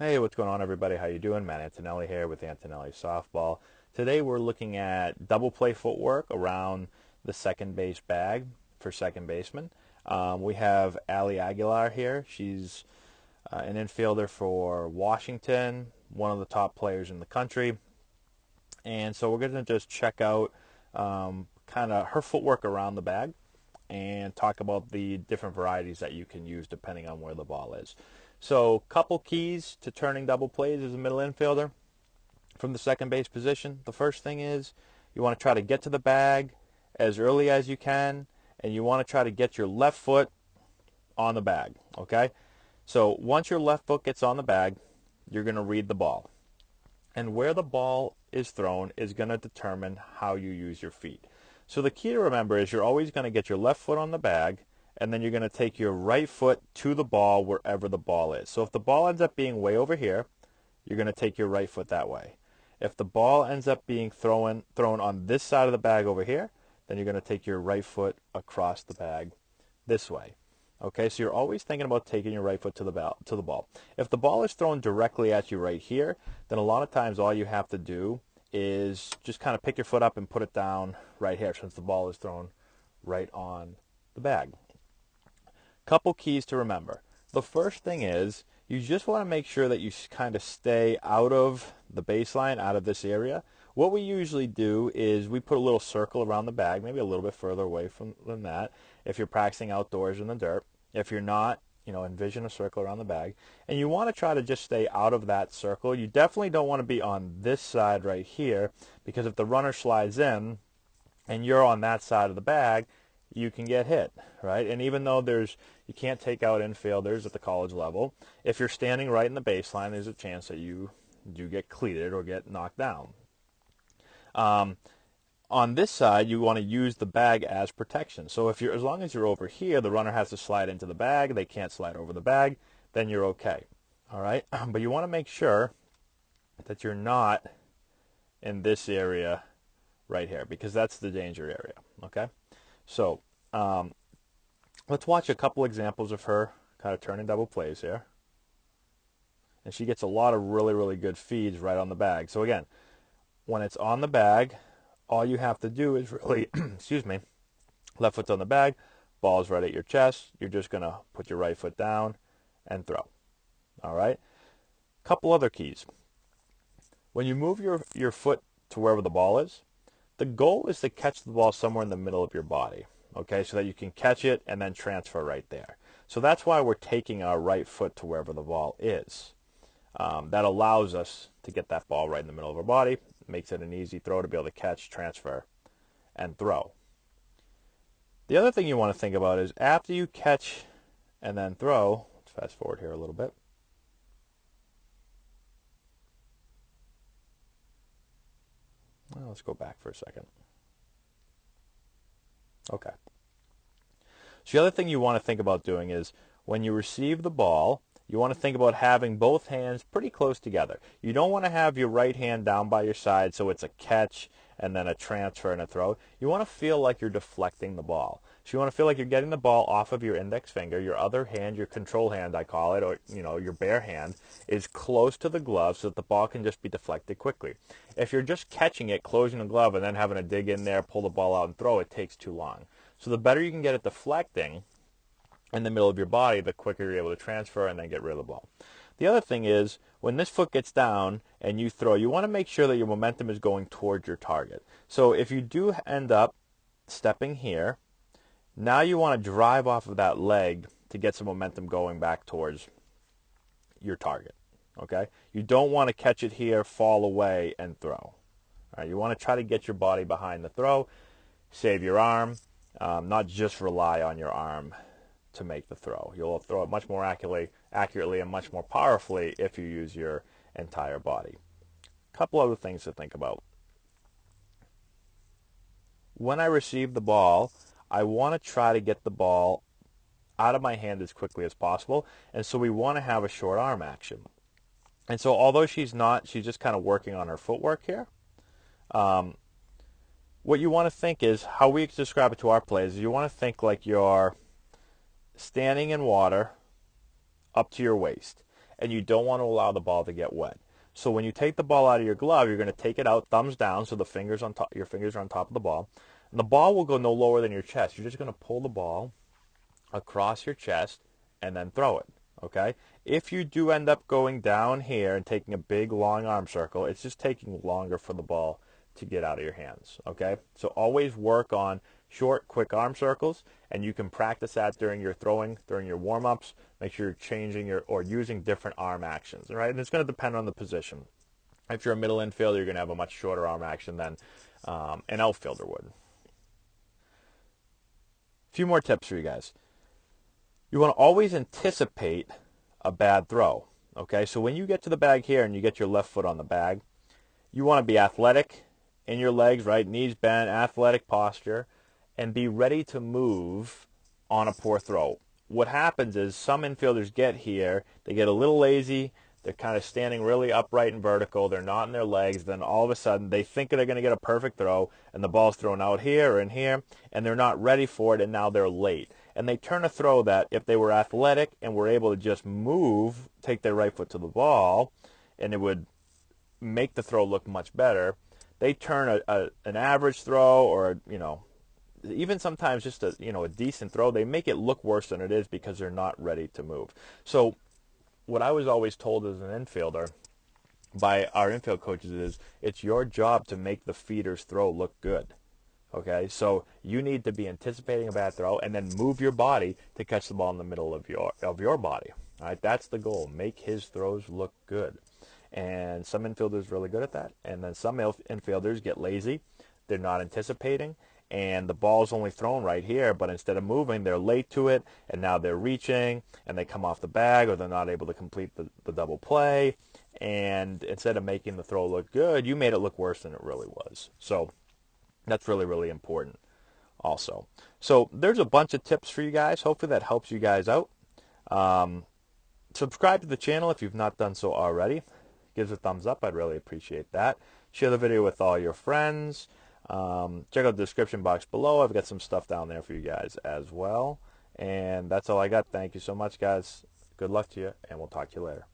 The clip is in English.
Hey, what's going on, everybody? How you doing? Matt Antonelli here with Antonelli Softball. Today we're looking at double play footwork around the second base bag for second baseman. We have Ali Aguilar here. She's an infielder for Washington, one of the top players in the country. And so we're going to just check out kind of her footwork around the bag and talk about the different varieties that you can use depending on where the ball is. So, couple keys to turning double plays as a middle infielder from the second base position. The first thing is you want to try to get to the bag as early as you can, and you want to try to get your left foot on the bag, okay? So, once your left foot gets on the bag, you're going to read the ball. And where the ball is thrown is going to determine how you use your feet. So the key to remember is you're always going to get your left foot on the bag, and then you're going to take your right foot to the ball wherever the ball is. So if the ball ends up being way over here, you're going to take your right foot that way. If the ball ends up being thrown on this side of the bag over here, then you're going to take your right foot across the bag this way. Okay, so you're always thinking about taking your right foot to the ball. If the ball is thrown directly at you right here, then a lot of times all you have to do is just kind of pick your foot up and put it down right here since the ball is thrown right on the bag. Couple keys to remember. The first thing is you just want to make sure that you kind of stay out of the baseline, out of this area. What we usually do is we put a little circle around the bag, maybe a little bit further away than that if you're practicing outdoors in the dirt. If you're not, envision a circle around the bag. And you want to try to just stay out of that circle. You definitely don't want to be on this side right here, because if the runner slides in and you're on that side of the bag, you can get hit, right? And even though you can't take out infielders at the college level, if you're standing right in the baseline, there's a chance that you do get cleated or get knocked down. On this side, you want to use the bag as protection. So as long as you're over here, the runner has to slide into the bag. They can't slide over the bag. Then you're okay. All right. But you want to make sure that you're not in this area right here, because that's the danger area. Okay. So let's watch a couple examples of her kind of turning double plays here. And she gets a lot of really, really good feeds right on the bag. So again, when it's on the bag, all you have to do is really, excuse me, left foot's on the bag, ball's right at your chest. You're just going to put your right foot down and throw. All right? Couple other keys. When you move your foot to wherever the ball is, the goal is to catch the ball somewhere in the middle of your body, okay, so that you can catch it and then transfer right there. So that's why we're taking our right foot to wherever the ball is. That allows us to get that ball right in the middle of our body. Makes it an easy throw to be able to catch, transfer, and throw. The other thing you want to think about is after you catch and then throw, let's fast forward here a little bit. Well, let's go back for a second. Okay. So the other thing you want to think about doing is when you receive the ball, you want to think about having both hands pretty close together. You don't want to have your right hand down by your side so it's a catch and then a transfer and a throw. You want to feel like you're deflecting the ball. So you want to feel like you're getting the ball off of your index finger. Your other hand, your control hand I call it, or your bare hand, is close to the glove so that the ball can just be deflected quickly. If you're just catching it, closing the glove, and then having to dig in there, pull the ball out and throw, it takes too long. So the better you can get it deflecting in the middle of your body, the quicker you're able to transfer and then get rid of the ball. The other thing is, when this foot gets down and you throw, you want to make sure that your momentum is going towards your target. So if you do end up stepping here, now you want to drive off of that leg to get some momentum going back towards your target. Okay? You don't want to catch it here, fall away, and throw. All right? You want to try to get your body behind the throw, save your arm, not just rely on your arm to make the throw. You'll throw it much more accurately and much more powerfully if you use your entire body. A couple other things to think about. When I receive the ball, I want to try to get the ball out of my hand as quickly as possible, and so we want to have a short arm action. And so although she's just kind of working on her footwork here, what you want to think is, how we describe it to our players, is you want to think like you're standing in water up to your waist. and you don't want to allow the ball to get wet. So when you take the ball out of your glove, you're going to take it out thumbs down, so the fingers on top, your fingers are on top of the ball, and the ball will go no lower than your chest. You're just going to pull the ball across your chest and then throw it. Okay? If you do end up going down here and taking a big long arm circle, it's just taking longer for the ball to get out of your hands. Okay? So always work on short, quick arm circles, and you can practice that during your throwing, during your warm-ups. Make sure you're changing your or using different arm actions. All right? And it's going to depend on the position. If you're a middle infielder, you're going to have a much shorter arm action than an outfielder would. A few more tips for you guys. You want to always anticipate a bad throw. Okay, so when you get to the bag here and you get your left foot on the bag, you want to be athletic in your legs, right? Knees bent, athletic posture, and be ready to move on a poor throw. What happens is some infielders get here, they get a little lazy, they're kind of standing really upright and vertical, they're not in their legs, then all of a sudden they think they're going to get a perfect throw, and the ball's thrown out here or in here, and they're not ready for it, and now they're late. And they turn a throw that if they were athletic and were able to just move, take their right foot to the ball, and it would make the throw look much better, they turn an average throw, or even sometimes just a decent throw, they make it look worse than it is because they're not ready to move. So what I was always told as an infielder by our infield coaches is it's your job to make the feeder's throw look good. Okay, so you need to be anticipating a bad throw and then move your body to catch the ball in the middle of your body. All right, that's the goal. Make his throws look good. And some infielders are really good at that. And then some infielders get lazy. They're not anticipating. And the ball's only thrown right here, but instead of moving, they're late to it, and now they're reaching, and they come off the bag, or they're not able to complete the double play. And instead of making the throw look good, you made it look worse than it really was. So that's really, really important also. So there's a bunch of tips for you guys. Hopefully that helps you guys out. Subscribe to the channel if you've not done so already. Give us a thumbs up. I'd really appreciate that. Share the video with all your friends. Check out the description box below. I've got some stuff down there for you guys as well. And that's all I got. Thank you so much, guys. Good luck to you, and we'll talk to you later.